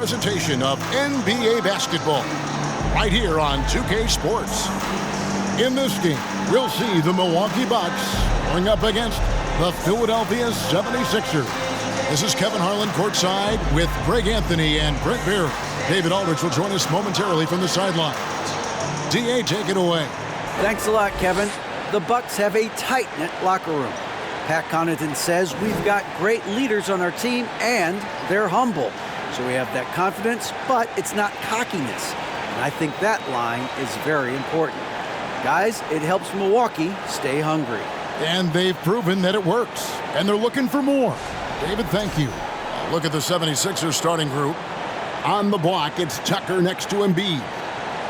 Presentation of NBA basketball right here on 2K Sports. In this game, we'll see the Milwaukee Bucks going up against the Philadelphia 76ers. This is Kevin Harlan courtside with Greg Anthony and Brent Beer. David Aldridge will join us momentarily from the sideline. DA, take it away. Thanks a lot, Kevin. The Bucks have a tight-knit locker room. Pat Connaughton says we've got great leaders on our team and they're humble. So we have that confidence, but it's not cockiness. And I think that line is very important. Guys, it helps Milwaukee stay hungry. And they've proven that it works. And they're looking for more. David, thank you. Look at the 76ers starting group. On the block, it's Tucker next to Embiid.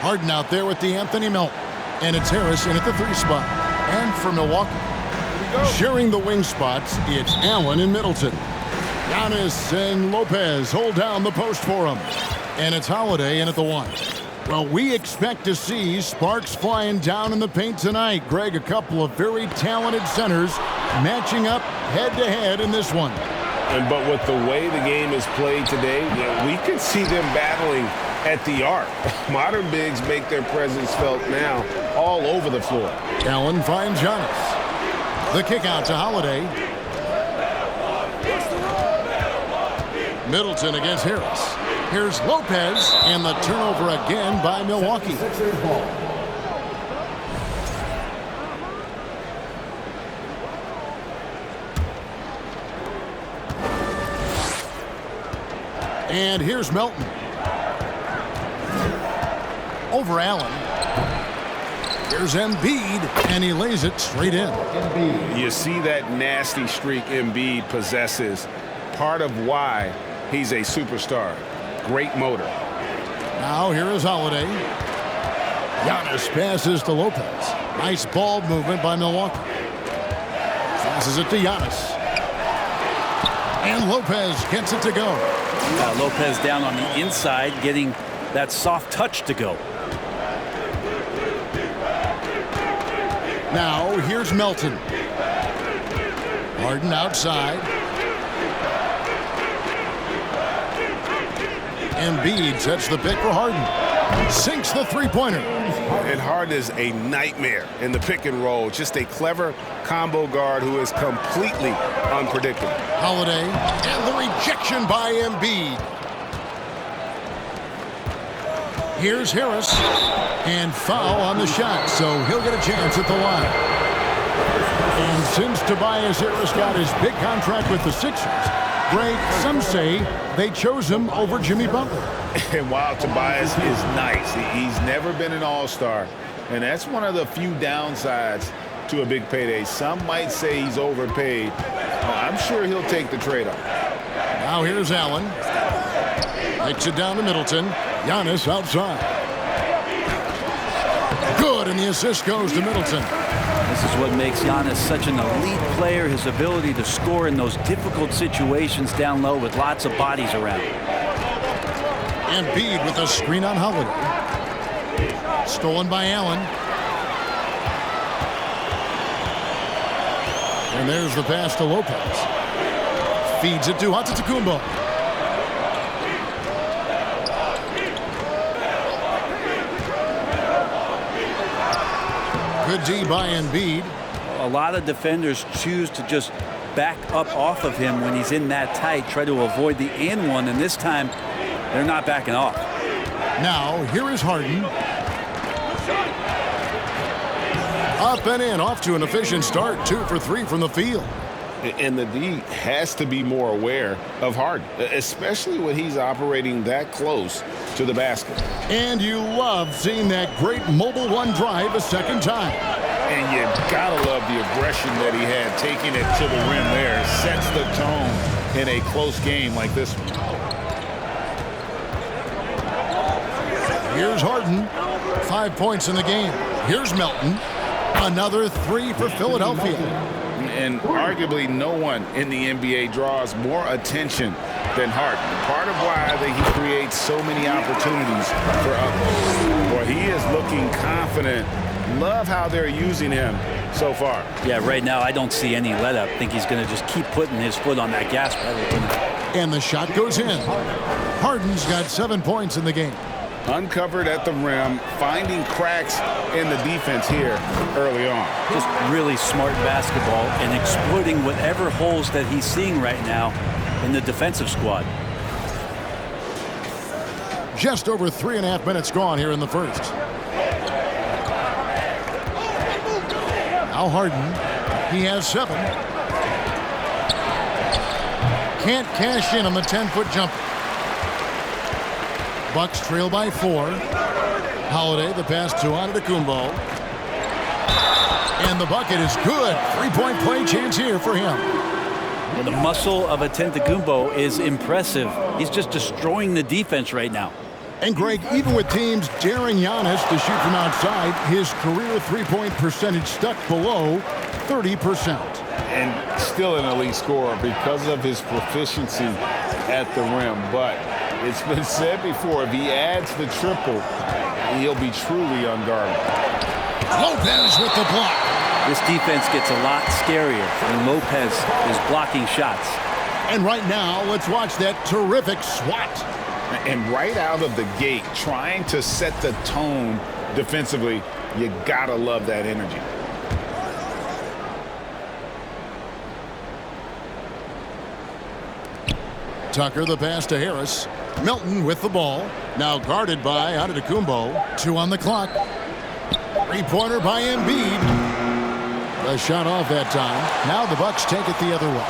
Harden out there with Anthony Melton. And it's Harris in at the 3 spot. And for Milwaukee, sharing the wing spots, it's Allen and Middleton. Giannis and Lopez hold down the post for him. And it's Holiday in at the 1. Well, we expect to see sparks flying down in the paint tonight. Greg, a couple of very talented centers matching up head-to-head in this one. But with the way the game is played today, we can see them battling at the arc. Modern bigs make their presence felt now all over the floor. Allen finds Giannis. The kick out to Holiday. Middleton against Harris. Here's Lopez, and the turnover again by Milwaukee. And here's Melton. Over Allen. Here's Embiid, and he lays it straight in. You see that nasty streak Embiid possesses. Part of why he's a superstar. Great motor. Now here is Holiday. Giannis passes to Lopez. Nice ball movement by Milwaukee. Passes it to Giannis. And Lopez gets it to go. Lopez down on the inside, getting that soft touch to go. Now here's Melton. Harden outside. Embiid sets the pick for Harden. Sinks the three-pointer. And Harden is a nightmare in the pick and roll. Just a clever combo guard who is completely unpredictable. Holiday and the rejection by Embiid. Here's Harris. And foul on the shot, so he'll get a chance at the line. And since Tobias Harris got his big contract with the Sixers, Greg, some say they chose him over Jimmy Butler. And while Tobias is nice, he's never been an all-star. And that's one of the few downsides to a big payday. Some might say he's overpaid. I'm sure he'll take the trade-off. Now here's Allen. Takes it down to Middleton. Giannis outside. Good, and the assist goes to Middleton. This is what makes Giannis such an elite player, his ability to score in those difficult situations down low with lots of bodies around. Embiid with a screen on Holiday. Stolen by Allen. And there's the pass to Lopez. Feeds it to antetokounmpo. Good D by Embiid. A lot of defenders choose to just back up off of him when he's in that tight, try to avoid the and one, and this time they're not backing off. Now here is Harden. Up and in, off to an efficient start. 2 for 3 from the field. And the D has to be more aware of Harden, especially when he's operating that close to the basket. And you love seeing that great mobile run drive a second time. And you gotta love the aggression that he had taking it to the rim there. Sets the tone in a close game like this one. Here's Harden. 5 points in the game. Here's Melton. Another 3 for Philadelphia. And arguably no one in the NBA draws more attention than Harden. Part of why he creates so many opportunities for others. Boy, he is looking confident. Love how they're using him so far. Yeah, right now I don't see any let up. I think he's going to just keep putting his foot on that gas pedal. And the shot goes in. Harden's got 7 points in the game. Uncovered at the rim, finding cracks in the defense here early on. Just really smart basketball and exploiting whatever holes that he's seeing right now in the defensive squad. Just over 3.5 minutes gone here in the first. Now Harden. He has 7. Can't cash in on the 10-foot jumper. Bucks trail by 4. Holiday, the pass to Antetokounmpo. And the bucket is good. 3-point play chance here for him. Well, the muscle of Antetokounmpo is impressive. He's just destroying the defense right now. And Greg, even with teams daring Giannis to shoot from outside, his career three-point percentage stuck below 30%. And still an elite scorer because of his proficiency at the rim. But it's been said before, if he adds the triple, he'll be truly unguardable. Lopez with the block. This defense gets a lot scarier when Lopez is blocking shots. And right now, let's watch that terrific swat. And right out of the gate, trying to set the tone defensively, you gotta love that energy. Tucker, the pass to Harris. Milton with the ball. Now guarded by Antetokounmpo. 2 on the clock. 3-pointer by Embiid. The shot off that time. Now the Bucks take it the other way.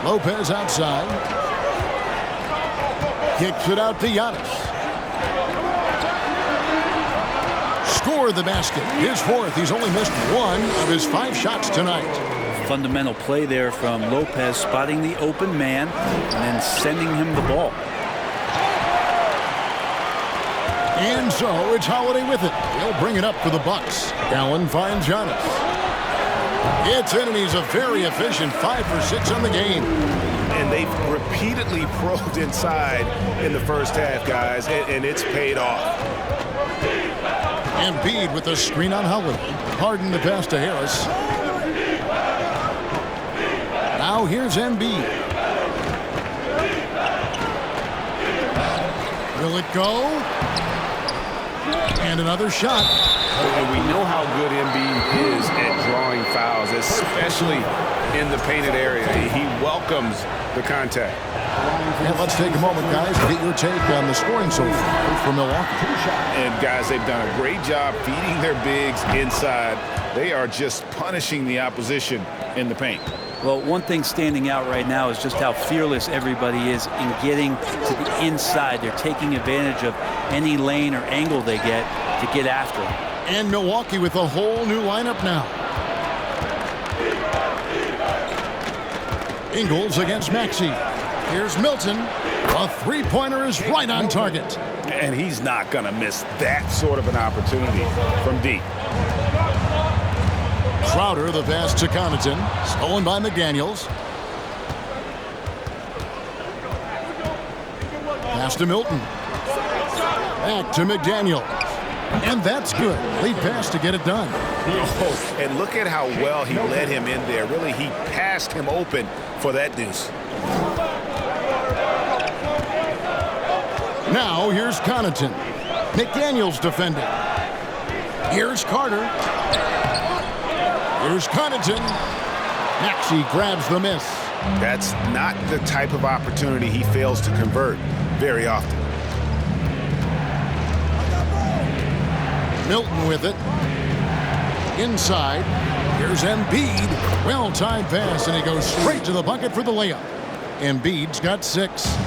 Lopez outside. Kicks it out to Giannis. Score the basket. His 4th. He's only missed 1 of his 5 shots tonight. Fundamental play there from Lopez, spotting the open man and then sending him the ball. And so it's Holiday with it. He'll bring it up for the Bucks. Allen finds Giannis. It's in, and he's a very efficient 5 for 6 on the game. And they've repeatedly probed inside in the first half, guys, and it's paid off. Embiid with the screen on Holiday. Harden the pass to Harris. Now here's Embiid. Will it go? And another shot. And we know how good Embiid is at drawing fouls, especially in the painted area. He welcomes the contact. And let's take a moment, guys, to get your take on the scoring so far for Milwaukee. And, guys, they've done a great job feeding their bigs inside. They are just punishing the opposition in the paint. Well, one thing standing out right now is just how fearless everybody is in getting to the inside. They're taking advantage of any lane or angle they get to get after them. And Milwaukee with a whole new lineup now. Ingles against Maxey. Here's Milton. A 3-pointer is right on target. And he's not going to miss that sort of an opportunity from deep. Crowder, the pass to Connaughton. Stolen by McDaniels. Pass to Milton. Back to McDaniels. And that's good. Lead pass to get it done. Oh, and look at how well he led him in there. Really, he passed him open for that deuce. Now here's Connaughton. McDaniels defending. Here's Carter. Here's Connaughton. Maxey grabs the miss. That's not the type of opportunity he fails to convert very often. Milton with it. Inside. Here's Embiid. Well-timed pass, and he goes straight to the bucket for the layup. Embiid's got 6.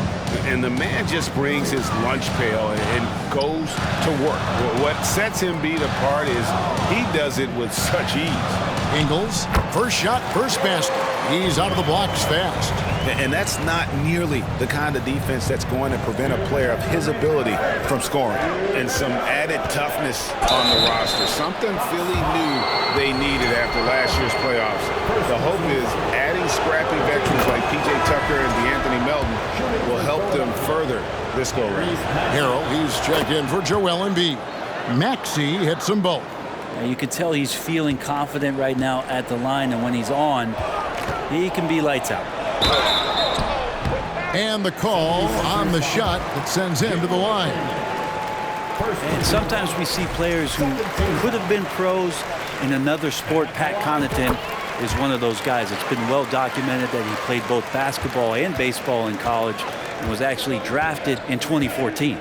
And the man just brings his lunch pail and goes to work. What sets Embiid apart is he does it with such ease. Ingles, first shot, first basket. He's out of the blocks fast. And that's not nearly the kind of defense that's going to prevent a player of his ability from scoring. And some added toughness on the roster. Something Philly knew they needed after last year's playoffs. The hope is adding scrappy veterans like P.J. Tucker and DeAnthony Melton will help them further this go-round. Harrell, he's checked in for Joel Embiid. Maxey hits them both. You can tell he's feeling confident right now at the line, and when he's on, he can be lights out. And the call on the shot that sends him to the line. And sometimes we see players who could have been pros in another sport. Pat Connaughton is one of those guys. It's been well documented that he played both basketball and baseball in college and was actually drafted in 2014.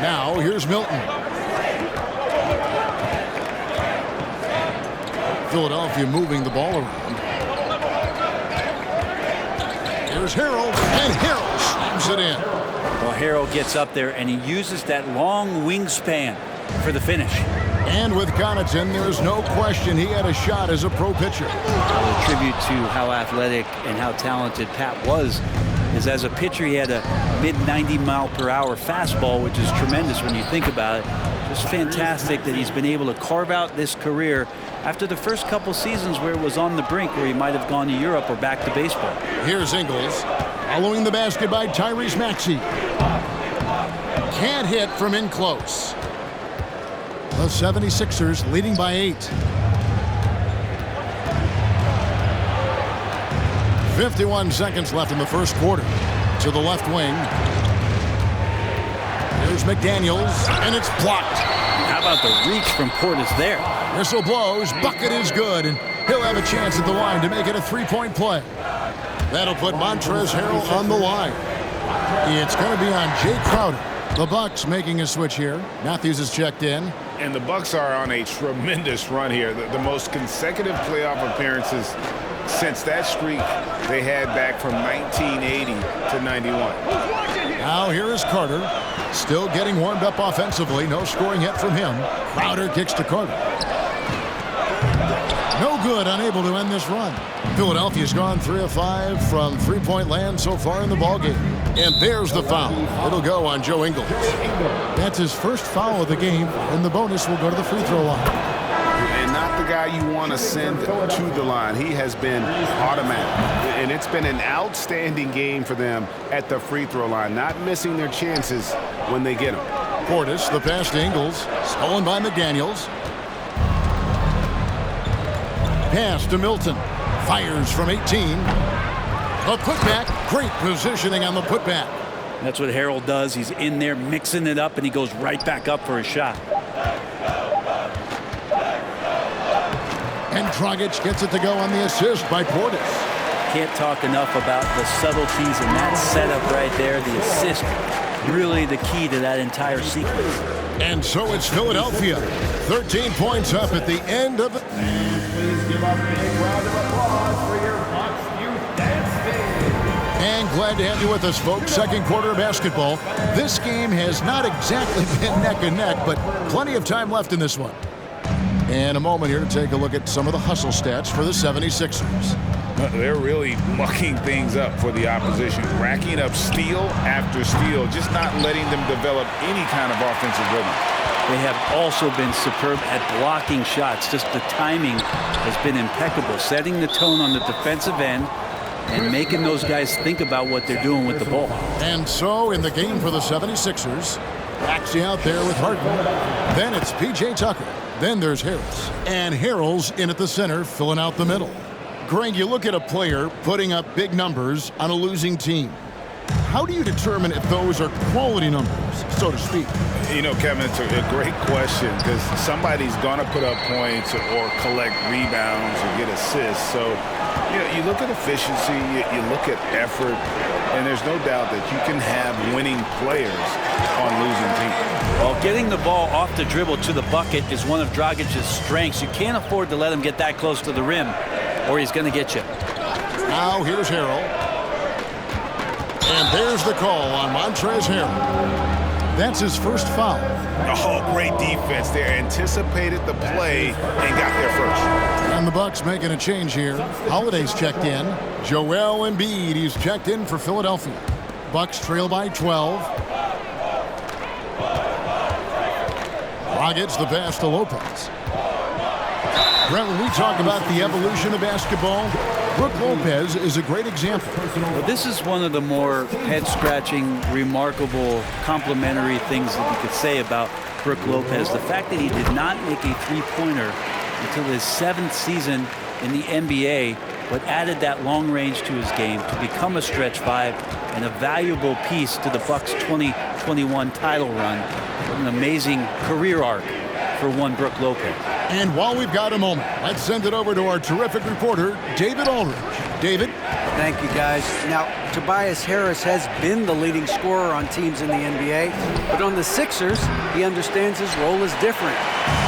Now here's Milton. Philadelphia moving the ball around. Here's Harrell, and Harrell slams it in. Well, Harrell gets up there and he uses that long wingspan for the finish. And with Connaughton, there's no question he had a shot as a pro pitcher. I'll attribute to how athletic and how talented Pat was. Is as a pitcher, he had a mid-90-mile-per-hour fastball, which is tremendous when you think about it. Just fantastic that he's been able to carve out this career after the first couple seasons where it was on the brink, where he might have gone to Europe or back to baseball. Here's Ingles, following the basket by Tyrese Maxey. Can't hit from in close. The 76ers leading by 8. 51 seconds left in the first quarter. To the left wing. There's McDaniels, and it's blocked. How about the reach from Portis there? Whistle blows, bucket is good, and he'll have a chance at the line to make it a three-point play. That'll put Montrezl Harrell on the line. It's going to be on Jay Crowder. The Bucks making a switch here. Matthews is checked in. And the Bucks are on a tremendous run here. The most consecutive playoff appearances since that streak they had back from 1980 to 91. Now here is Carter. Still getting warmed up offensively. No scoring yet from him. Crowder kicks to Carter. No good, unable to end this run. Philadelphia's gone 3 of 5 from three-point land so far in the ballgame. And there's the foul. It'll go on Joe Ingles. That's his first foul of the game, and the bonus will go to the free throw line. And not the guy you want to send to the line. He has been automatic. And it's been an outstanding game for them at the free throw line, not missing their chances when they get them. Portis, the pass to Ingles, stolen by McDaniels. Pass to Milton. Fires from 18. A putback. Great positioning on the putback. That's what Harrell does. He's in there mixing it up, and he goes right back up for a shot. And Dragic gets it to go on the assist by Portis. Can't talk enough about the subtleties in that setup right there. The assist, really the key to that entire sequence. And so it's Philadelphia. 13 points up at the end of it. Please give a big round of applause for your Bucks Youth Dance Team. And glad to have you with us, folks. Second quarter of basketball. This game has not exactly been neck and neck, but plenty of time left in this one. And a moment here to take a look at some of the hustle stats for the 76ers. They're really mucking things up for the opposition, racking up steal after steal, just not letting them develop any kind of offensive rhythm. They have also been superb at blocking shots. Just the timing has been impeccable, setting the tone on the defensive end and making those guys think about what they're doing with the ball. And so in the game for the 76ers, Maxey out there with Harden. Then it's P.J. Tucker. Then there's Harris. And Harrell's in at the center, filling out the middle. Greg, you look at a player putting up big numbers on a losing team. How do you determine if those are quality numbers, so to speak? You know, Kevin, it's a great question because somebody's going to put up points or collect rebounds or get assists. So, you know, you look at efficiency, you look at effort, and there's no doubt that you can have winning players on losing teams. Well, getting the ball off the dribble to the bucket is one of Dragic's strengths. You can't afford to let him get that close to the rim, or he's going to get you. Now here's Harrell. And there's the call on Montrezl Harrell. That's his first foul. Oh, great defense there. Anticipated the play and got there first. And the Bucks making a change here. Holiday's checked in. Joel Embiid, he's checked in for Philadelphia. Bucks trail by 12. Dragic the pass to Lopez. Brent, when we talk about the evolution of basketball, Brook Lopez is a great example. Well, this is one of the more head-scratching, remarkable, complimentary things that you could say about Brook Lopez. The fact that he did not make a three-pointer until his 7th season in the NBA, but added that long range to his game to become a stretch 5 and a valuable piece to the Bucks' 2021 title run. What an amazing career arc for one Brook Lopez. And while we've got a moment, let's send it over to our terrific reporter, David Aldridge. David? Thank you, guys. Now, Tobias Harris has been the leading scorer on teams in the NBA, but on the Sixers, he understands his role is different.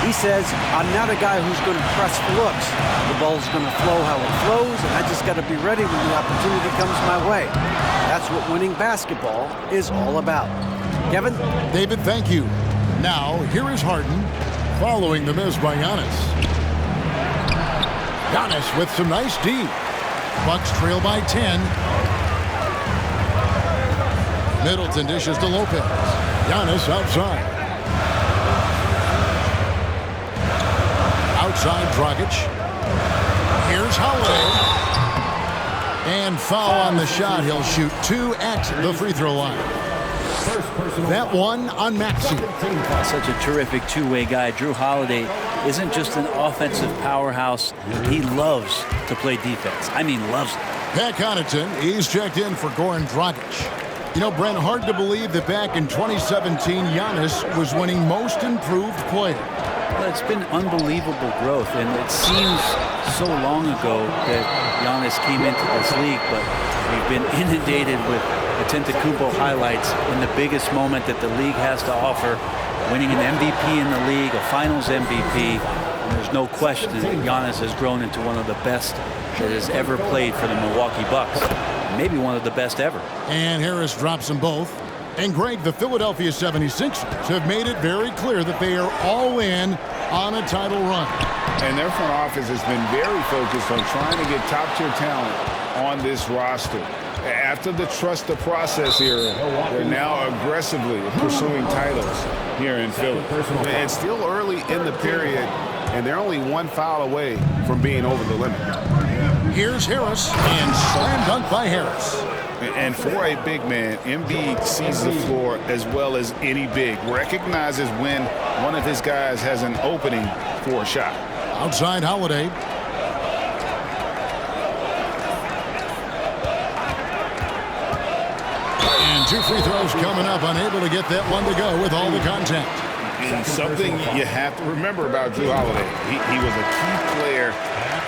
He says, I'm not a guy who's going to press for looks. The ball's going to flow how it flows, and I just got to be ready when the opportunity comes my way. That's what winning basketball is all about. Kevin? David, thank you. Now, here is Harden following the miss by Giannis. Giannis with some nice D. Bucks trail by 10. Middleton dishes to Lopez. Giannis outside. Outside Dragic. Here's Holiday. And foul on the shot. He'll shoot 2 at the free throw line. That one on Maxey. Such a terrific two-way guy. Drew Holiday isn't just an offensive powerhouse. He loves to play defense. I mean, loves it. Pat Connaughton, he's checked in for Goran Dragic. You know, Brent, hard to believe that back in 2017, Giannis was winning most improved player. Well, it's been unbelievable growth, and it seems so long ago that Giannis came into this league, but we've been inundated with antetokounmpo highlights in the biggest moment that the league has to offer, winning an MVP in the league, a finals MVP, and there's no question that Giannis has grown into one of the best that has ever played for the Milwaukee Bucks, maybe one of the best ever. And Harris drops them both. And Greg, the Philadelphia 76ers have made it very clear that they are all in on a title run. And their front office has been very focused on trying to get top-tier talent on this roster. After the trust the process era, they're now aggressively pursuing titles here in Philly. It's still early in the period, and they're only one foul away from being over the limit. Here's Harris, and slam dunk by Harris. And for a big man, Embiid sees the floor as well as any big. Recognizes when one of his guys has an opening for a shot. Outside Holiday. And 2 free throws coming up, unable to get that one to go with all the contact. And something you have to remember about Drew Holiday, he was a key player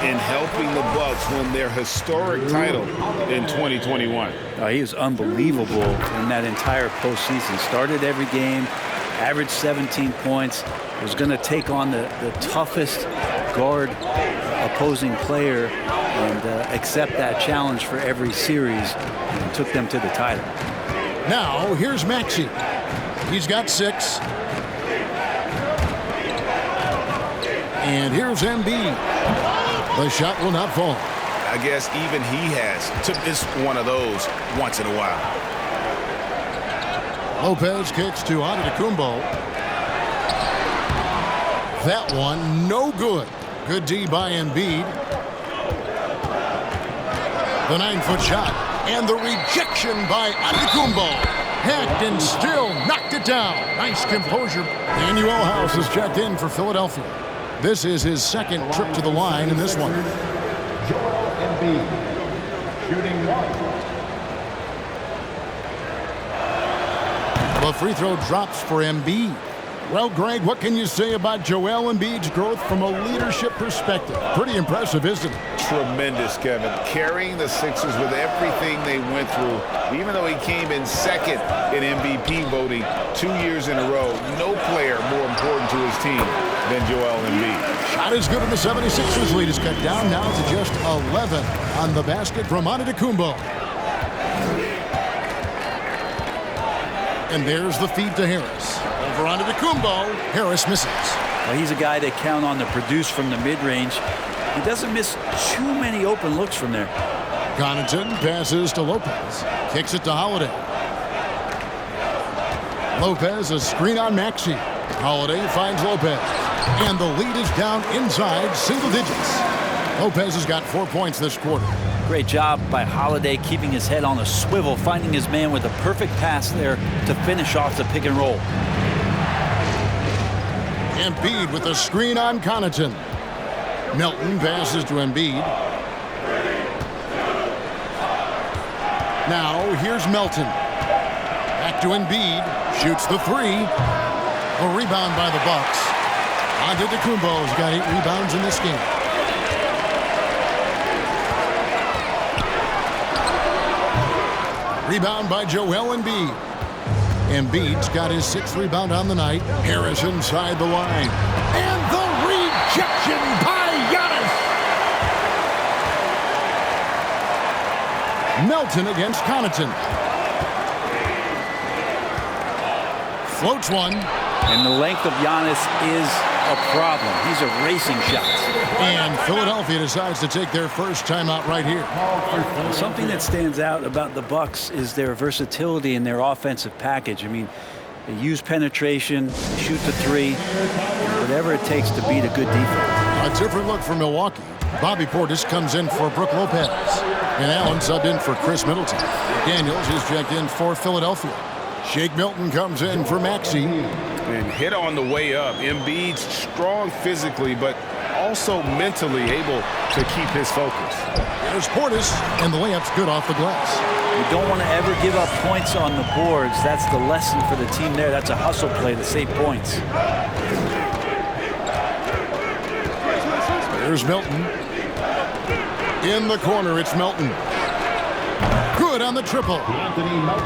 in helping the Bucks win their historic title in 2021. He was unbelievable in that entire postseason. Started every game, averaged 17 points, was going to take on the toughest guard opposing player and accept that challenge for every series and took them to the title. Now, here's Maxey. He's got 6. And here's Embiid. The shot will not fall. I guess even he has to miss one of those once in a while. Lopez kicks to Antetokounmpo. That one, no good. Good D by Embiid. The 9-foot shot. And the rejection by Antetokounmpo. Hacked and still knocked it down. Nice composure. Daniel House is checked in for Philadelphia. This is his second trip to the line in this one. Joel Embiid, shooting 1. The free throw drops for Embiid. Well, Greg, what can you say about Joel Embiid's growth from a leadership perspective? Pretty impressive, isn't it? Tremendous, Kevin. Carrying the Sixers with everything they went through. Even though he came in second in MVP voting 2 years in a row, no player more important to his team than Joel Embiid. Shot is good, and the 76ers lead is cut down now to just 11 on the basket from Antetokounmpo. And there's the feed to Harris. Over Antetokounmpo. Harris misses. Well, he's a guy they count on to produce from the mid-range. He doesn't miss too many open looks from there. Connaughton passes to Lopez. Kicks it to Holiday. Lopez, a screen on Maxey. Holiday finds Lopez. And the lead is down inside single digits. Lopez has got 4 points this quarter. Great job by Holiday keeping his head on a swivel, finding his man with a perfect pass there to finish off the pick and roll. Embiid with a screen on Connaughton. Melton passes to Embiid. Now, here's Melton. Back to Embiid. Shoots the three. A rebound by the Bucks. Antetokounmpo's got 8 rebounds in this game. Rebound by Joel Embiid. Embiid's got his 6th rebound on the night. Harris inside the line. And the rejection by Giannis. Melton against Connaughton. Floats one. And the length of Giannis is a problem. He's erasing shots. And Philadelphia decides to take their first timeout right here. Something that stands out about the Bucks is their versatility in their offensive package. I mean, they use penetration, shoot the three, whatever it takes to beat a good defense. A different look for Milwaukee. Bobby Portis comes in for Brook Lopez. And Allen subbed in for Chris Middleton. Daniels is checked in for Philadelphia. Shake Milton comes in for Maxey. And hit on the way up. Embiid's strong physically, but also mentally able to keep his focus. There's Portis, and the layup's good off the glass. You don't want to ever give up points on the boards. That's the lesson for the team there. That's a hustle play to save points. There's Milton. In the corner, it's Melton. Good on the triple.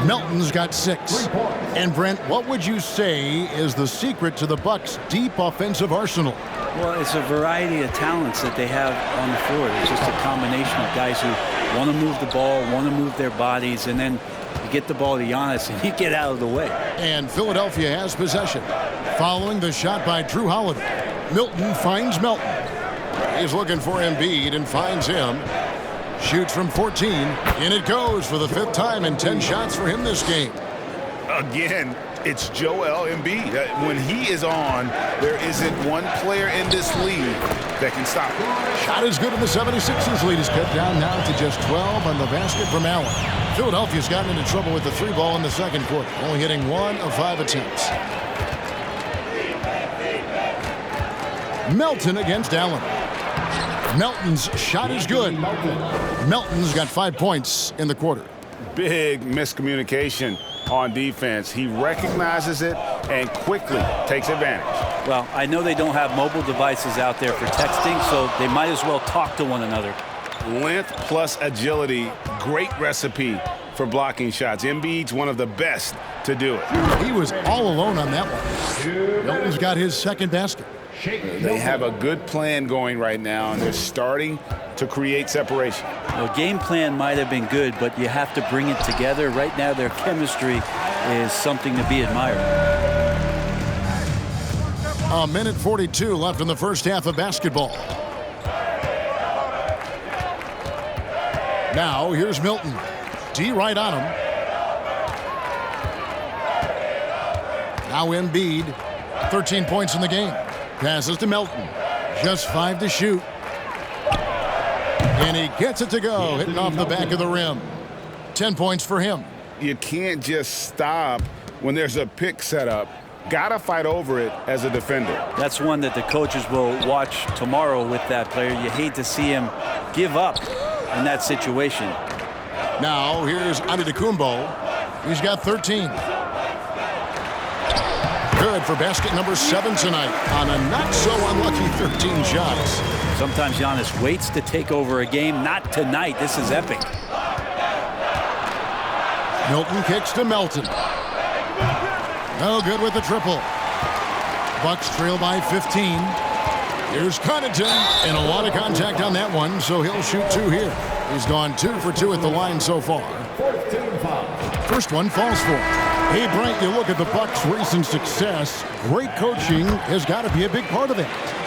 Melton's got 6. And Brent, what would you say is the secret to the Bucks' deep offensive arsenal? Well, it's a variety of talents that they have on the floor. It's just a combination of guys who want to move the ball, want to move their bodies, and then you get the ball to Giannis and you get out of the way. And Philadelphia has possession. Following the shot by Drew Holiday, Milton finds Melton. He's looking for Embiid and finds him. Shoots from 14, and it goes for the 5th time in 10 shots for him this game. Again, it's Joel Embiid. When he is on, there isn't one player in this league that can stop him. Shot is good, and the 76ers lead is cut down now to just 12 on the basket from Allen. Philadelphia's gotten into trouble with the 3 ball in the second quarter, only hitting 1 of 5 attempts. Melton against Allen. Melton's shot is good. Melton's got 5 points in the quarter. Big miscommunication on defense. He recognizes it and quickly takes advantage. Well, I know they don't have mobile devices out there for texting, so they might as well talk to one another. Length plus agility, great recipe for blocking shots. Embiid's one of the best to do it. He was all alone on that one. Melton's got his 2nd basket. They have a good plan going right now, and they're starting to create separation. Well, game plan might have been good, but you have to bring it together. Right now, their chemistry is something to be admired. A minute 42 left in the first half of basketball. Now, here's Milton. D right on him. Now Embiid, 13 points in the game. Passes to Melton. Just 5 to shoot. And he gets it to go, hitting off the back of the rim. 10 points for him. You can't just stop when there's a pick set up. Gotta fight over it as a defender. That's one that the coaches will watch tomorrow with that player. You hate to see him give up in that situation. Now, here's Antetokounmpo. He's got 13. Good for basket number 7 tonight on a not-so-unlucky 13 shots. Sometimes Giannis waits to take over a game. Not tonight. This is epic. Milton kicks to Melton. No good with the triple. Bucks trail by 15. Here's Connaughton, and a lot of contact on that one, so he'll shoot 2 here. He's gone 2 for 2 at the line so far. First one falls for him. Hey, Brent, you look at the Bucks' recent success. Great coaching has got to be a big part of it.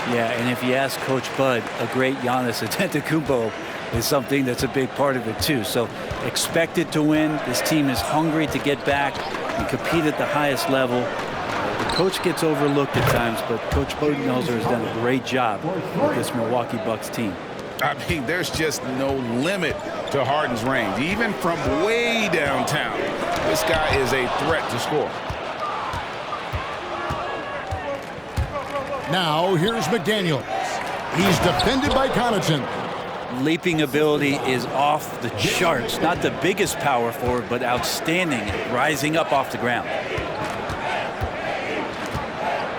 Yeah, and if you ask Coach Bud, a great Giannis Antetokounmpo is something that's a big part of it too. So expected to win. This team is hungry to get back and compete at the highest level. The coach gets overlooked at times, but Coach Budenholzer has done a great job with this Milwaukee Bucks team. I mean, there's just no limit to Harden's range. Even from way downtown, this guy is a threat to score. Now, here's McDaniels. He's defended by Connaughton. leaping ability is off the charts. Not the biggest power forward, but outstanding, rising up off the ground.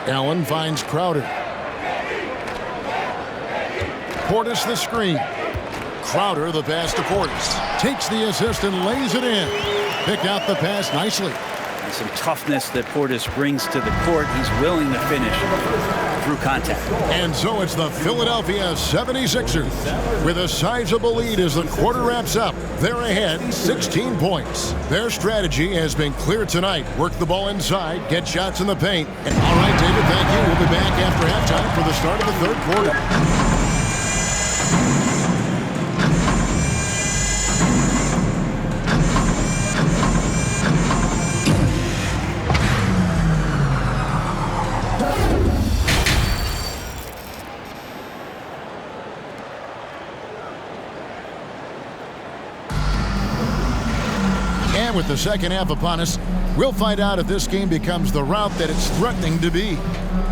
Allen finds Crowder. Portis the screen. Crowder the pass to Portis. Takes the assist and lays it in. Picked out the pass nicely. And some toughness that Portis brings to the court. He's willing to finish through contact. And so it's the Philadelphia 76ers with a sizable lead as the quarter wraps up. They're ahead 16 points. Their strategy has been clear tonight. Work the ball inside, get shots in the paint. And all right, David, thank you. We'll be back after halftime for the start of the third quarter. With the second half upon us, we'll find out if this game becomes the route that it's threatening to be.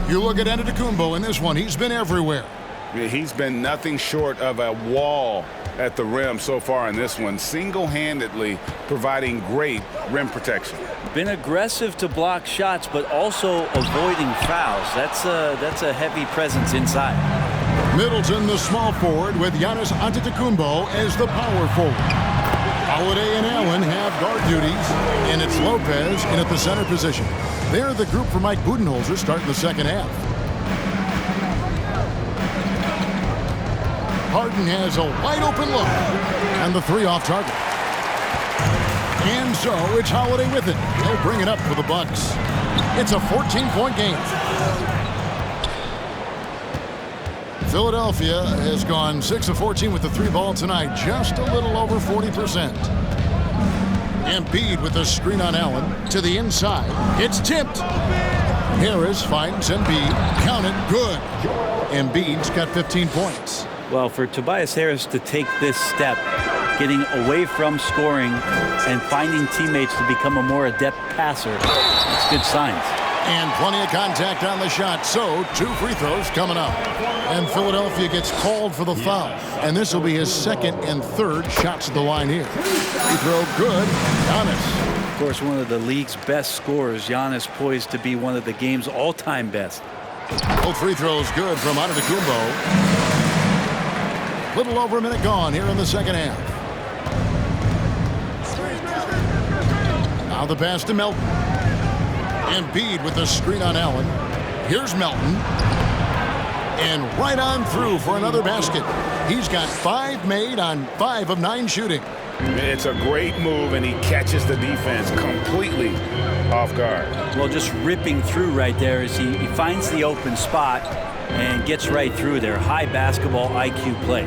You look at antetokounmpo in this one. He's been everywhere. Yeah, he's been nothing short of a wall at the rim so far in this one, single-handedly providing great rim protection. Been aggressive to block shots, but also avoiding fouls. That's a heavy presence inside. Middleton, the small forward, with Giannis Antetokounmpo as the power forward. Holiday and Allen have guard duties, and it's Lopez in at the center position. They're the group for Mike Budenholzer starting the second half. Harden has a wide open look, and the three off target. And so it's Holiday with it. He'll bring it up for the Bucks. It's a 14-point game. Philadelphia has gone 6 of 14 with the three ball tonight, just a little over 40%. Embiid with the screen on Allen to the inside. It's tipped. Harris finds Embiid. Count it. Good. Embiid's got 15 points. Well, for Tobias Harris to take this step, getting away from scoring and finding teammates to become a more adept passer, it's good signs. And plenty of contact on the shot, so 2 free throws coming up. And Philadelphia gets called for the foul. And this will be his second and third shots at the line here. Free throw good. Giannis. Of course, one of the league's best scorers. Giannis poised to be one of the game's all-time best. Both free throws good from Antetokounmpo. Little over a minute gone here in the second half. Now the pass to Melton. Embiid with the screen on Allen. Here's Melton. And right on through for another basket. He's got 5 made on 5 of 9 shooting. It's a great move, and he catches the defense completely off guard. Well, just ripping through right there as he finds the open spot and gets right through there. High basketball IQ play.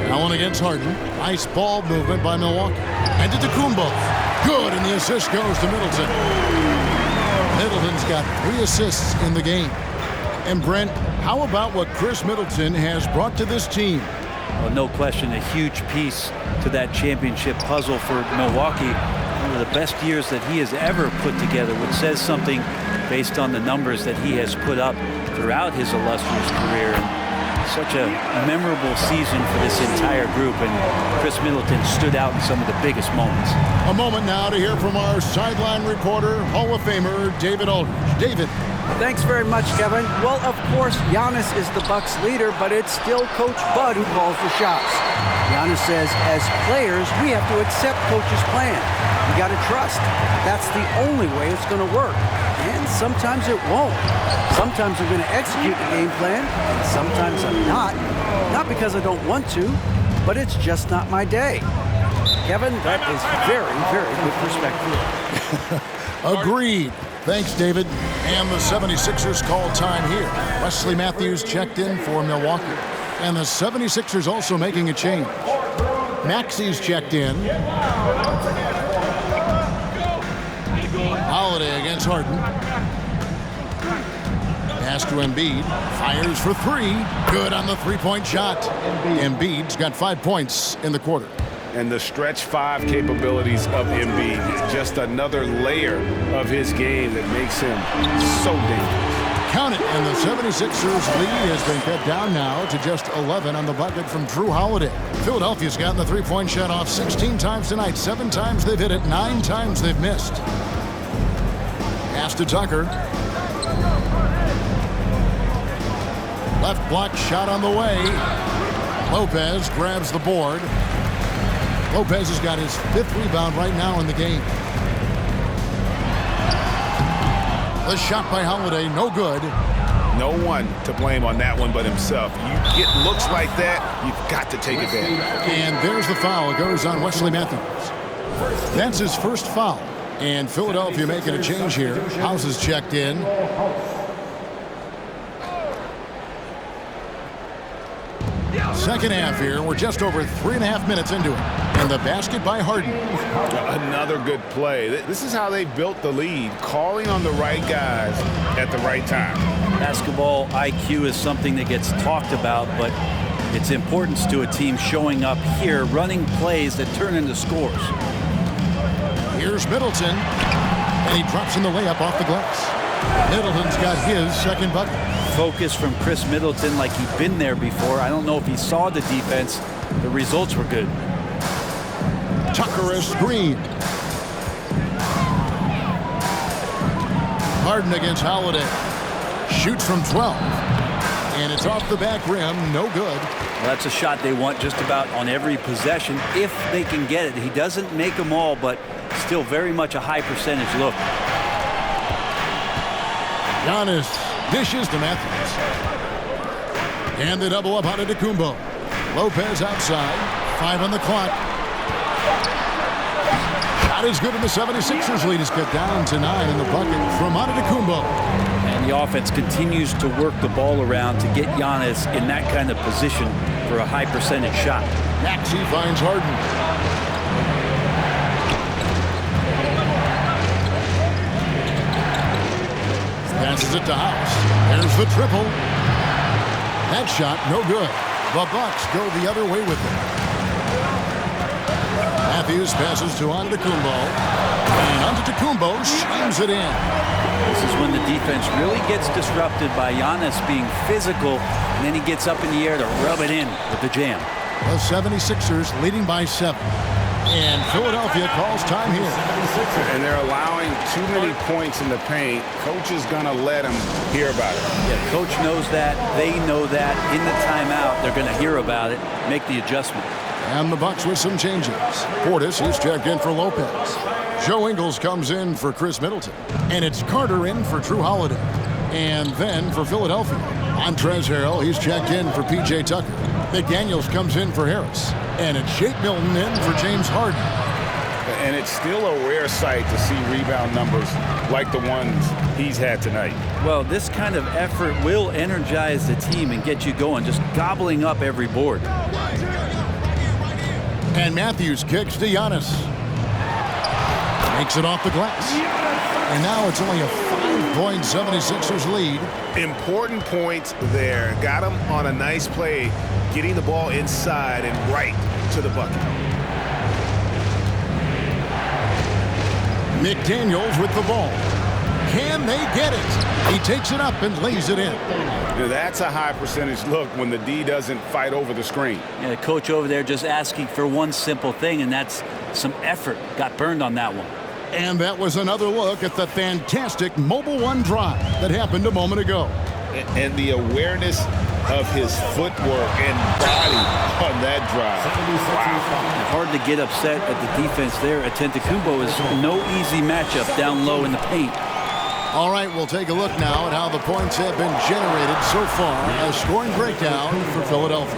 Allen against Harden. Nice ball movement by Milwaukee. Antetokounmpo. Good, and the assist goes to Middleton. Middleton's got 3 assists in the game. And Brent, how about what Chris Middleton has brought to this team? Well, no question, a huge piece to that championship puzzle for Milwaukee. One of the best years that he has ever put together, which says something based on the numbers that he has put up throughout his illustrious career. Such a memorable season for this entire group, and Chris Middleton stood out in some of the biggest moments. A moment now to hear from our sideline reporter, Hall of Famer David Aldridge. David. Thanks very much, Kevin. Well, of course, Giannis is the Bucks leader, but it's still Coach Bud who calls the shots. Giannis says, as players, we have to accept Coach's plan. You got to trust. That's the only way it's going to work. And sometimes it won't. Sometimes I'm going to execute the game plan, and sometimes I'm not. Not because I don't want to, but it's just not my day. Kevin, that is very, very good perspective. Agreed. Thanks, David. And the 76ers call time here. Wesley Matthews checked in for Milwaukee. And the 76ers also making a change. Maxi's checked in. Holiday against Harden. Pass to Embiid. Fires for 3. Good on the three-point shot. Embiid's got 5 points in the quarter. And the stretch 5 capabilities of Embiid, just another layer of his game that makes him so dangerous. Count it, and the 76ers lead has been cut down now to just 11 on the bucket from Drew Holiday. Philadelphia's gotten the three-point shot off 16 times tonight. 7 times they've hit it, 9 times they've missed. Pass to Tucker. Left block shot on the way. Lopez grabs the board. Lopez has got his 5th rebound right now in the game. The shot by Holiday, no good. No one to blame on that one but himself. You get looks like that, you've got to take advantage. And there's the foul. It goes on Wesley Matthews. That's his first foul. And Philadelphia making a change here. House is checked in. Second half here. We're just over 3.5 minutes into it. And the basket by Harden. Another good play. This is how they built the lead, calling on the right guys at the right time. Basketball IQ is something that gets talked about, but its importance to a team showing up here, running plays that turn into scores. Here's Middleton, and he drops in the layup off the glass. Middleton's got his second bucket. Focus from Chris Middleton like he'd been there before. I don't know if he saw the defense. The results were good. Tucker a screen. Harden against Holiday. Shoots from 12. And it's off the back rim. No good. Well, that's a shot they want just about on every possession if they can get it. He doesn't make them all, but still very much a high percentage look. Giannis dishes to Matthews. And they double up on antetokounmpo. Lopez outside. 5 on the clock. Shot is good, and the 76ers lead is cut down to 9 in the bucket from antetokounmpo. And the offense continues to work the ball around to get Giannis in that kind of position for a high percentage shot. Maxey finds Harden. Passes it to House. There's the triple. That shot, no good. The Bucks go the other way with it. Matthews passes to Antetokounmpo. And Antetokounmpo shams it in. This is when the defense really gets disrupted by Giannis being physical, and then he gets up in the air to rub it in with the jam. The 76ers leading by 7. And Philadelphia calls time here. And they're allowing too many points in the paint. Coach is going to let them hear about it. Yeah, coach knows that. They know that. In the timeout, they're going to hear about it, make the adjustment. And the Bucks with some changes. Portis, he's checked in for Lopez. Joe Ingles comes in for Chris Middleton. And it's Carter in for Drew Holiday. And then for Philadelphia, Montrezl Harrell, he's checked in for P.J. Tucker. McDaniels comes in for Harris. And it's Shake Milton in for James Harden. And it's still a rare sight to see rebound numbers like the ones he's had tonight. Well, this kind of effort will energize the team and get you going, just gobbling up every board. And Matthews kicks to Giannis. Makes it off the glass. And now it's only a 5-point 76ers lead. Important points there. Got him on a nice play, getting the ball inside and right to the bucket. McDaniels with the ball. Can they get it? He takes it up and lays it in. That's a high percentage look when the D doesn't fight over the screen. Yeah, the coach over there just asking for one simple thing, and that's some effort. Got burned on that one. And that was another look at the fantastic Mobile One drive that happened a moment ago. And the awareness of his footwork and body on that drive. Wow. Hard to get upset at the defense there. Antetokounmpo is no easy matchup down low in the paint. All right, we'll take a look now at how the points have been generated so far. A scoring breakdown for Philadelphia.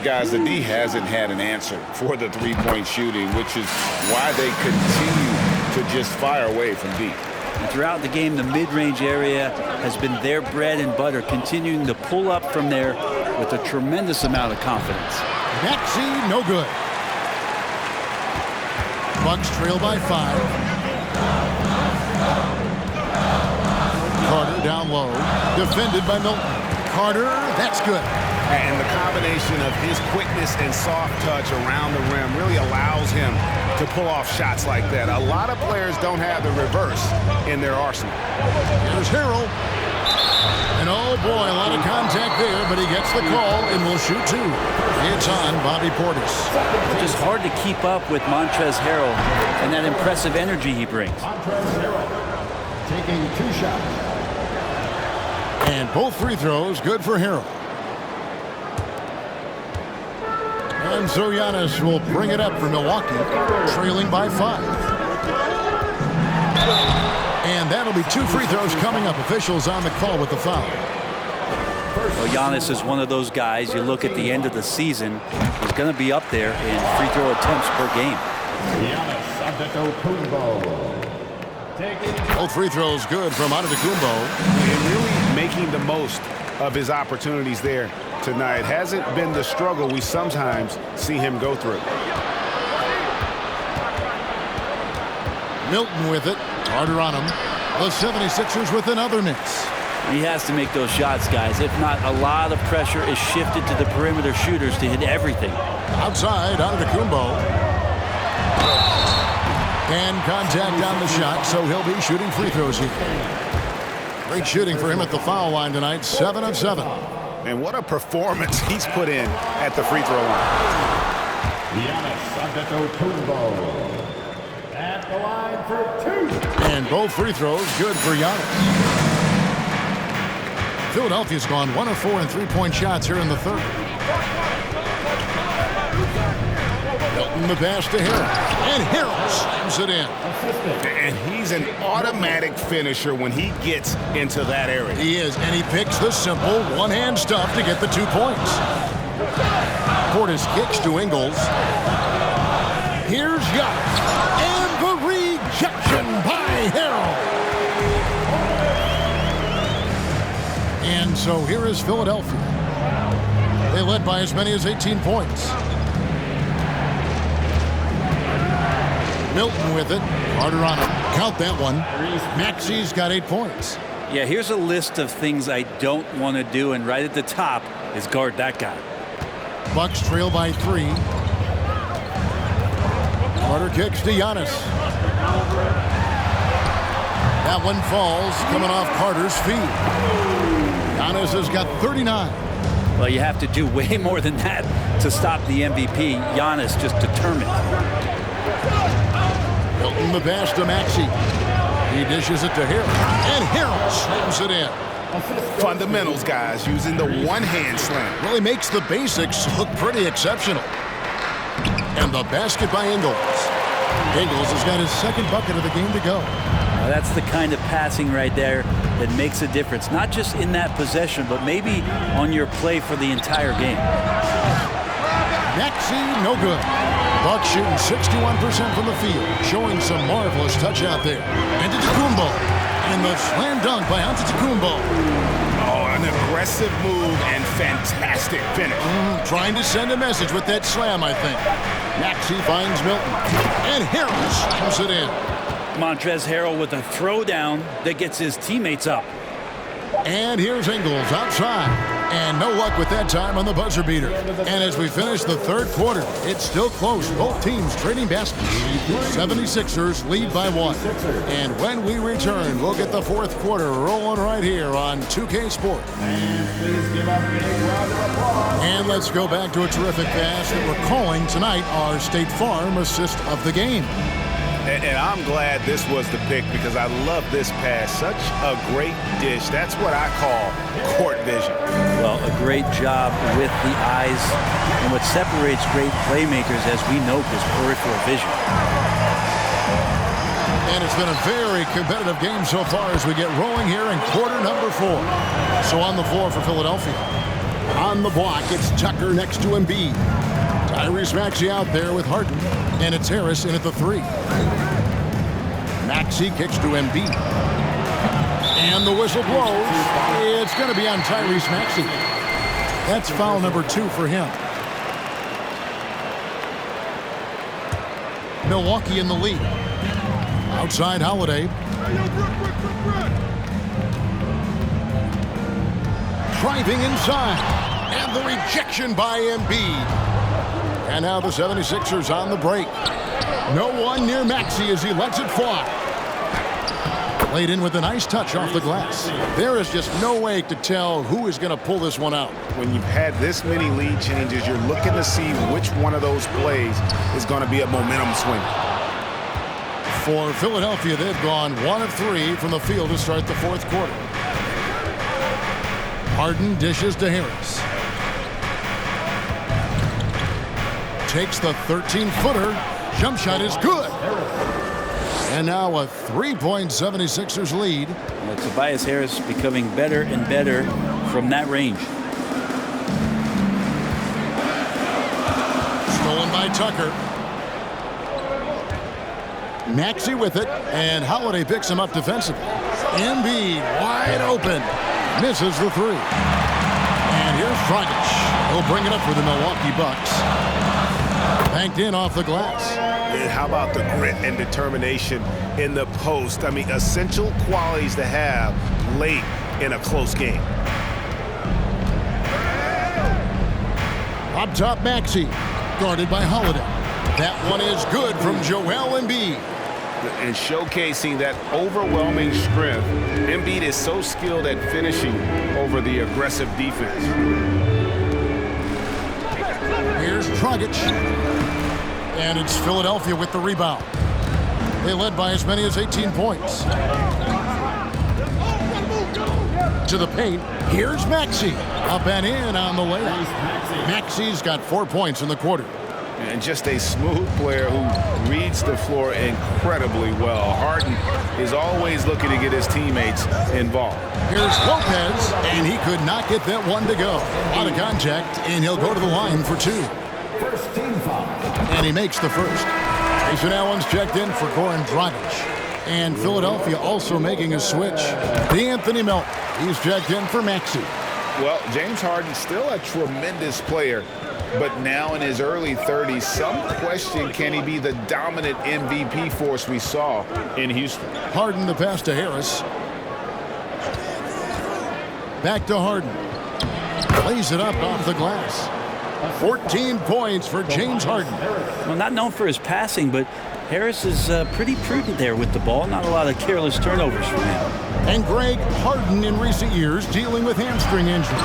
Guys, the D hasn't had an answer for the three-point shooting, which is why they continue to just fire away from deep. And throughout the game, the mid-range area has been their bread and butter, continuing to pull up from there with a tremendous amount of confidence. Maxey, no good. Bucks trail by 5. Carter down low, defended by Milton. Carter, that's good. And the combination of his quickness and soft touch around the rim really allows him to pull off shots like that. A lot of players don't have the reverse in their arsenal. Here's Harrell. And oh boy, a lot of contact there, but he gets the call and will shoot two. It's on Bobby Portis. Just hard to keep up with Montrezl Harrell and that impressive energy he brings. Montrezl Harrell taking 2 shots. And both free throws good for Harrell. And so Giannis will bring it up for Milwaukee, trailing by 5. And that'll be 2 free throws coming up. Officials on the call with the foul. Well, Giannis is one of those guys, you look at the end of the season, he's going to be up there in free throw attempts per game. Giannis Antetokounmpo taking Both free throws good from Antetokounmpo. And really making the most of his opportunities there tonight. Hasn't been the struggle we sometimes see him go through. Milton with it. Harder on him. The 76ers with another miss. He has to make those shots, guys. If not, a lot of pressure is shifted to the perimeter shooters to hit everything. Outside, Antetokounmpo. And contact on the shot, so he'll be shooting free throws here. Great shooting for him at the foul line tonight, 7 of 7. And what a performance he's put in at the free throw line. Giannis Antetokounmpo at the line for 2. And both free throws good for Giannis. Philadelphia's gone 1 of 4 in three-point shots here in the third. Milton the pass to Harrell. And Harrell slams it in. And he's an automatic finisher when he gets into that area. He is, and he picks the simple one-hand stuff to get the 2 points. Portis kicks to Ingles. Here's Giannis. And the rejection by Harrell. And so here is Philadelphia. They led by as many as 18 points. Milton with it. Harder on him. Count that one. Maxi's got 8 points. Yeah, here's a list of things I don't want to do, and right at the top is guard that guy. Bucks trail by 3. Carter kicks to Giannis. That one falls, coming off Carter's feet. Giannis has got 39. Well, you have to do way more than that to stop the MVP. Giannis just determined. Milton the pass to Maxey. He dishes it to Harrell. And Harrell slams it in. Fundamentals, guys, using the one-hand slam. Really makes the basics look pretty exceptional. And the basket by Ingles. Ingles has got his 2nd bucket of the game to go. Now, that's the kind of passing right there that makes a difference. Not just in that possession, but maybe on your play for the entire game. Maxey, no good. Bucks shooting 61% from the field, showing some marvelous touch out there. Antetokounmpo, and the slam dunk by Antetokounmpo. Oh, an aggressive move and fantastic finish. Trying to send a message with that slam, I think. Maxey finds Milton, and Harrell slams it in. Montrezl Harrell with a throwdown that gets his teammates up. And here's Ingles outside. And no luck with that time on the buzzer beater. And as we finish the third quarter, it's still close. Both teams trading baskets. 76ers lead by 1. And when we return, we'll get the fourth quarter rolling right here on 2K Sports. Please give up a big round of applause. And let's go back to a terrific pass that we're calling tonight our State Farm assist of the game. And I'm glad this was the pick because I love this pass. Such a great dish. That's what I call court vision. Well, a great job with the eyes. And what separates great playmakers, as we note, is peripheral vision. And it's been a very competitive game so far as we get rolling here in quarter number 4. So on the floor for Philadelphia. On the block, it's Tucker next to Embiid. Tyrese Maxey out there with Harden. And it's Harris in at the 3. Maxey kicks to Embiid. And the whistle blows. It's going to be on Tyrese Maxey. That's foul number 2 for him. Milwaukee in the lead. Outside Holiday. Driving inside. And the rejection by Embiid. And now the 76ers on the break. No one near Maxey as he lets it fly. Laid in with a nice touch off the glass. There is just no way to tell who is going to pull this one out. When you've had this many lead changes, you're looking to see which one of those plays is going to be a momentum swing. For Philadelphia, they've gone 1 of 3 from the field to start the fourth quarter. Harden dishes to Harris. Takes the 13-footer. Jump shot is good. And now a 3-point 76ers lead. Tobias Harris becoming better and better from that range. Stolen by Tucker. Maxey with it, and Holiday picks him up defensively. Embiid wide open. Misses the 3. And here's Dragic. He'll bring it up for the Milwaukee Bucks. Banked in off the glass. And how about the grit and determination in the post? I mean, essential qualities to have late in a close game. Up top, Maxey. Guarded by Holiday. That one is good from Joel Embiid. And showcasing that overwhelming strength, Embiid is so skilled at finishing over the aggressive defense. Here's Dragic. And it's Philadelphia with the rebound. They led by as many as 18 points. To the paint. Here's Maxey. Up and in on the layup. Maxey's got 4 points in the quarter. And just a smooth player who reads the floor incredibly well. Harden is always looking to get his teammates involved. Here's Lopez, and he could not get that one to go. Out of contact, and he'll go to the line for 2. First team foul. And he makes the first. Jason Allen's checked in for Goran Dragic. And Philadelphia also making a switch. D'Anthony Melton, he's checked in for Maxey. Well, James Harden still a tremendous player, but now in his early 30s, some question, can he be the dominant MVP force we saw in Houston? Harden the pass to Harris. Back to Harden. Lays it up off the glass. 14 points for James Harden. Well, not known for his passing, but Harris is pretty prudent there with the ball. Not a lot of careless turnovers from him. And Greg, Harden in recent years dealing with hamstring injury.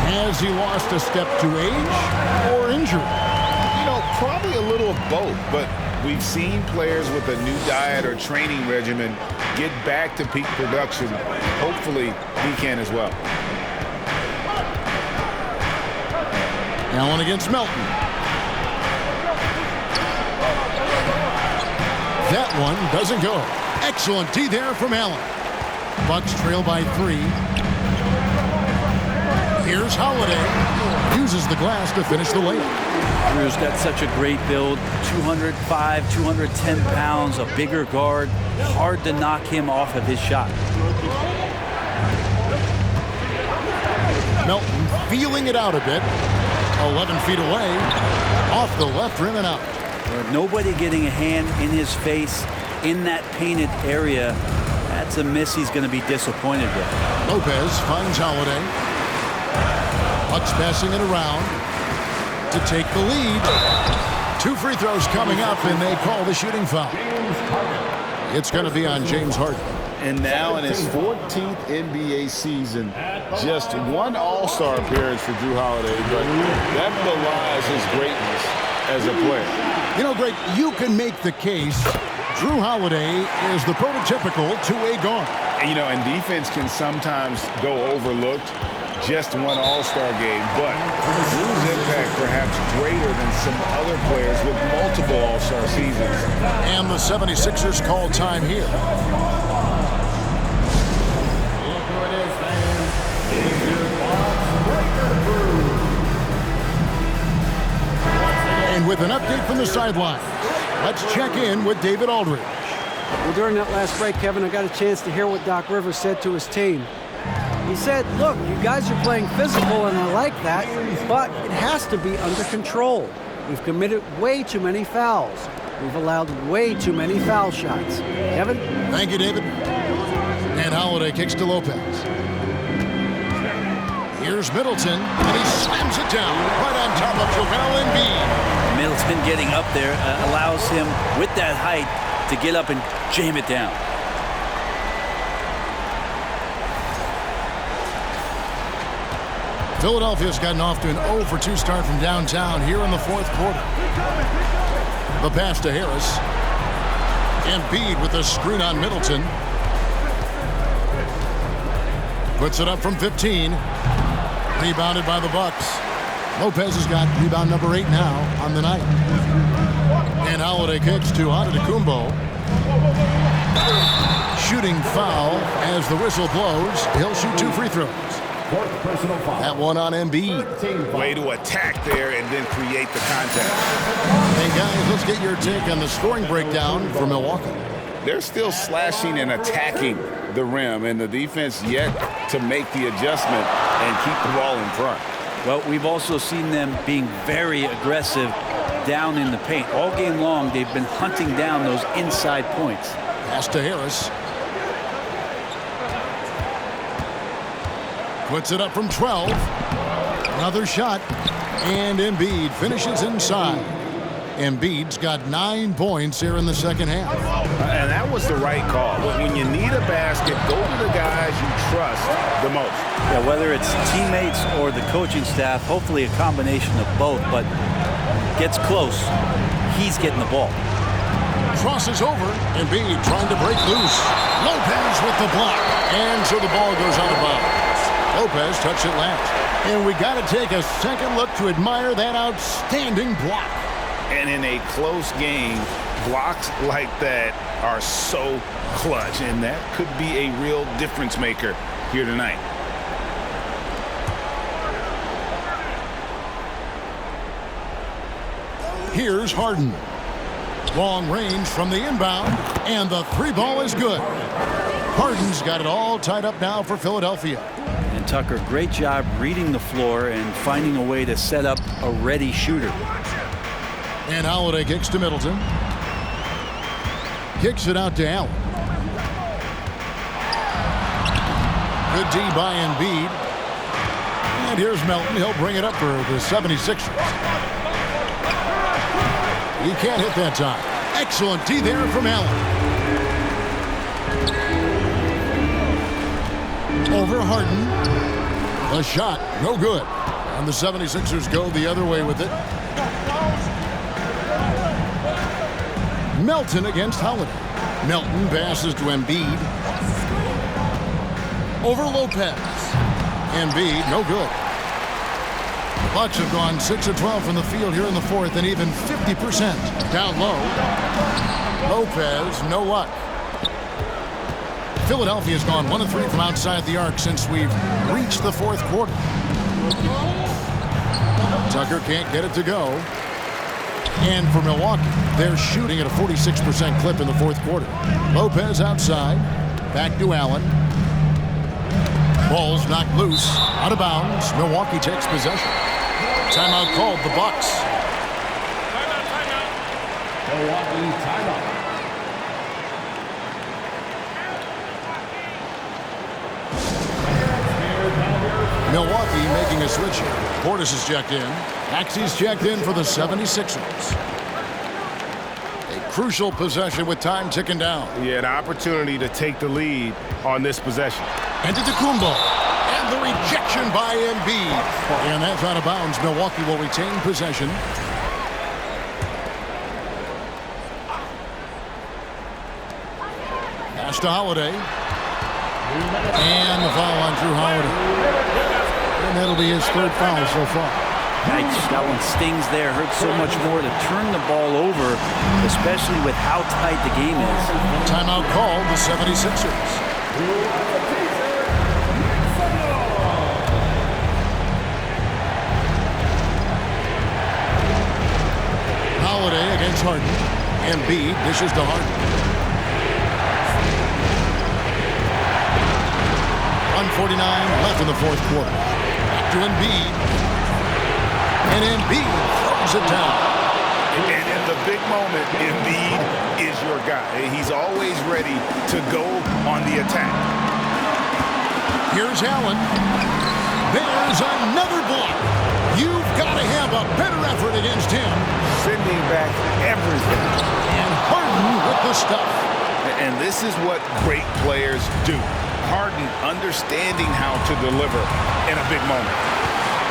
Has he lost a step to age or injury? You know, probably a little of both, but we've seen players with a new diet or training regimen get back to peak production. Hopefully, he can as well. Allen against Melton. That one doesn't go. Excellent D there from Allen. Bucks trail by 3. Here's Holiday. Uses the glass to finish the layup. Drew's got such a great build. 205, 210 pounds, a bigger guard. Hard to knock him off of his shot. Melton feeling it out a bit. 11 feet away. Off the left rim and out. Nobody getting a hand in his face in that painted area. That's a miss he's going to be disappointed with. Lopez finds Holiday. Bucks passing it around to take the lead. 2 free throws coming up, and they call the shooting foul. It's going to be on James Harden. And now in his 14th NBA season, just 1 All-Star appearance for Jrue Holiday, but that belies his greatness as a player. You know, Greg, you can make the case Jrue Holiday is the prototypical two-way guard. You know, and defense can sometimes go overlooked. Just 1 All-Star game, but Jrue's impact perhaps greater than some other players with multiple All-Star seasons. And the 76ers call time here. And with an update from the sidelines, let's check in with David Aldridge. Well, during that last break, Kevin, I got a chance to hear what Doc Rivers said to his team. He said, look, you guys are playing physical, and I like that, but it has to be under control. We've committed way too many fouls. We've allowed way too many foul shots. Kevin? Thank you, David. And Holiday kicks to Lopez. Here's Middleton, and he slams it down right on top of Joel Embiid. Middleton getting up there allows him, with that height, to get up and jam it down. Philadelphia's gotten off to an 0-for-2 start from downtown here in the fourth quarter. The pass to Harris. Embiid with a screen on Middleton. Puts it up from 15. Rebounded by the Bucks. Lopez has got rebound number 8 now on the night. And Holiday kicks to antetokounmpo. Shooting foul as the whistle blows. He'll shoot 2 free throws. That one on Embiid. Way to attack there and then create the contact. Hey guys, let's get your take on the scoring breakdown for Milwaukee. They're still slashing and attacking the rim, and the defense yet to make the adjustment and keep the ball in front. Well, we've also seen them being very aggressive down in the paint. All game long, they've been hunting down those inside points. Pass to Harris. Puts it up from 12. Another shot. And Embiid finishes inside. Embiid's got 9 points here in the second half. And that was the right call. When you need a basket, go to the guys you trust the most. Yeah, whether it's teammates or the coaching staff, hopefully a combination of both, but gets close, he's getting the ball. Crosses over. Embiid trying to break loose. Lopez with the block. And so the ball goes out of bounds. Lopez touched it last. And we got to take a second look to admire that outstanding block. And in a close game, blocks like that are so clutch, and that could be a real difference maker here tonight. Here's Harden. Long range from the inbound, and the 3 ball is good. Harden's got it all tied up now for Philadelphia. And Tucker, great job reading the floor and finding a way to set up a ready shooter. And Holiday kicks to Middleton. Kicks it out to Allen. Good D by Embiid. And here's Melton. He'll bring it up for the 76ers. He can't hit that time. Excellent D there from Allen. Over Harden. A shot. No good. And the 76ers go the other way with it. Melton against Holiday. Melton passes to Embiid. Over Lopez. Embiid, no good. The Bucks have gone 6 of 12 from the field here in the fourth and even 50% down low. Lopez, no luck. Philadelphia's gone 1 of 3 from outside the arc since we've reached the fourth quarter. Tucker can't get it to go. And for Milwaukee, they're shooting at a 46% clip in the fourth quarter. Lopez outside. Back to Allen. Ball's knocked loose. Out of bounds. Milwaukee takes possession. Timeout called. The Bucks. Milwaukee timeout. Milwaukee making a switch here. Portis is checked in. Maxey's checked in for the 76ers. A crucial possession with time ticking down. Yeah, an opportunity to take the lead on this possession. Antetokounmpo. And the rejection by Embiid. And that's out of bounds. Milwaukee will retain possession. Pass to Holiday. And the foul on Drew Holiday. And that'll be his 3rd foul so far. Yikes, that one stings there. Hurts so much more to turn the ball over, especially with how tight the game is. Timeout called the 76ers. Holiday against Harden. Embiid dishes to Harden. 1:49 left in the fourth quarter. Back to Embiid. And Embiid throws it down. And in the big moment, Embiid is your guy. He's always ready to go on the attack. Here's Allen. There's another block. You've got to have a better effort against him. Sending back everything. And Harden with the stuff. And this is what great players do. Harden understanding how to deliver in a big moment.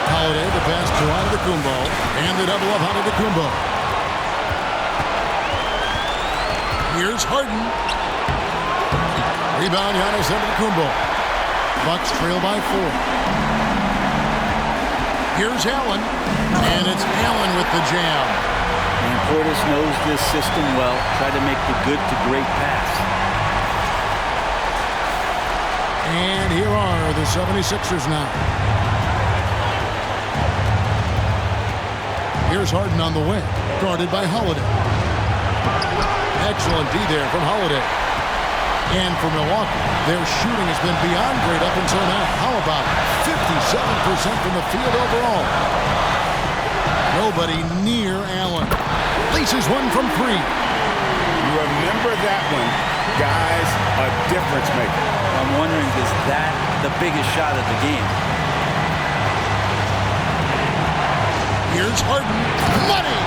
Holiday, the pass to Antetokounmpo, and the double of Antetokounmpo. Here's Harden. Rebound, Giannis Antetokounmpo. Bucks trail by 4. Here's Allen, and it's Allen with the jam. And Portis knows this system well. Try to make the good to great pass. And here are the 76ers now. Here's Harden on the wing, guarded by Holiday. Excellent D there from Holiday. And for Milwaukee, their shooting has been beyond great up until now. How about 57% from the field overall? Nobody near Allen. Laces one from 3. You remember that one, guys, a difference maker. I'm wondering, is that the biggest shot of the game? Here's Harden. Money!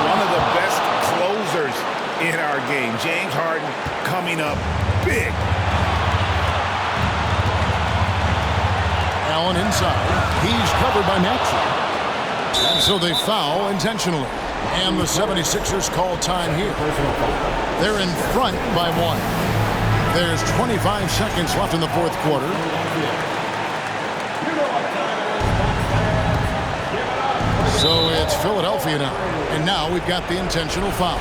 One of the best closers in our game. James Harden coming up big. Allen inside. He's covered by Maxey. And so they foul intentionally. And the 76ers call time here. They're in front by 1. There's 25 seconds left in the fourth quarter. So it's Philadelphia now. And now we've got the intentional foul.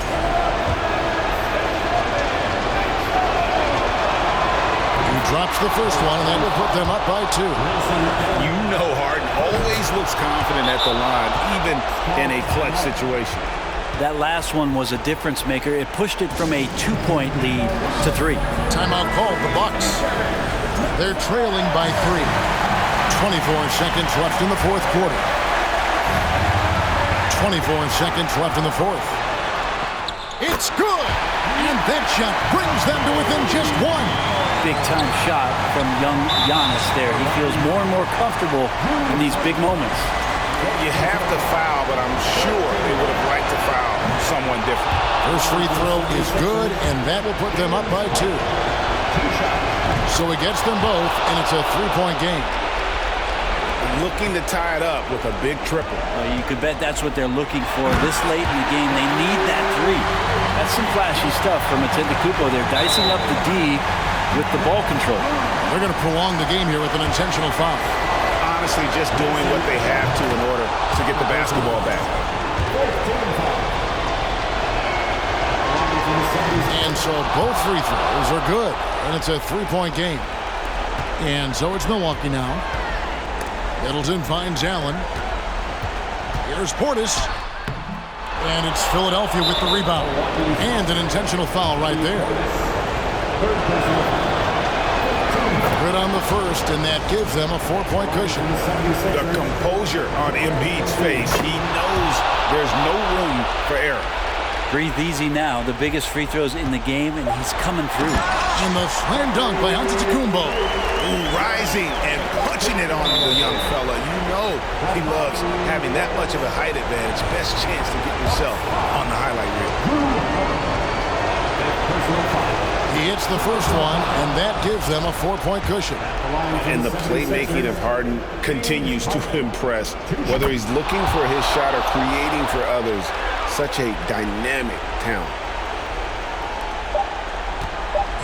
He drops the first one, and that will put them up by 2. You know Harden always looks confident at the line, even in a clutch situation. That last one was a difference maker. It pushed it from a 2-point lead to 3. Timeout called, the Bucks. They're trailing by 3. 24 seconds left in the fourth quarter. 24 seconds left in the fourth. It's good! And that shot brings them to within just 1. Big-time shot from young Giannis there. He feels more and more comfortable in these big moments. You have to foul, but I'm sure they would have liked to foul someone different. First free throw is good, and that will put them up by 2. So he gets them both, and it's a 3-point game. Looking to tie it up with a big triple. You could bet that's what they're looking for this late in the game. They need that 3. That's some flashy stuff from Antetokounmpo. They're dicing up the D with the ball control. They're going to prolong the game here with an intentional foul. Honestly, just doing what they have to in order to get the basketball back. And so both free throws are good, and it's a 3-point game. And so it's Milwaukee now. Middleton finds Allen. Here's Portis. And it's Philadelphia with the rebound. And an intentional foul right there. Good on the first, and that gives them a 4-point cushion. The composure on Embiid's face. He knows there's no room for error. Breathe easy now. The biggest free throws in the game, and he's coming through. And the slam dunk by Antetokounmpo. Rising and punching it on the young fella. You know he loves having that much of a height advantage. Best chance to get yourself on the highlight reel. He hits the first one, and that gives them a 4-point cushion. And the playmaking of Harden continues to impress. Whether he's looking for his shot or creating for others, such a dynamic talent.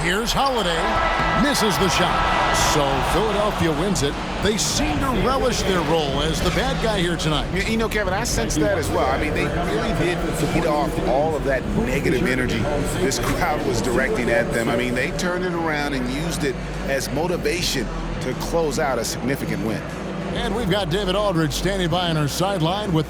Here's Holiday. Misses the shot. So Philadelphia wins it. They seem to relish their role as the bad guy here tonight. You know, Kevin, I sense that as well. I mean, they really did feed off all of that negative energy this crowd was directing at them. I mean, they turned it around and used it as motivation to close out a significant win. And we've got David Aldridge standing by on our sideline with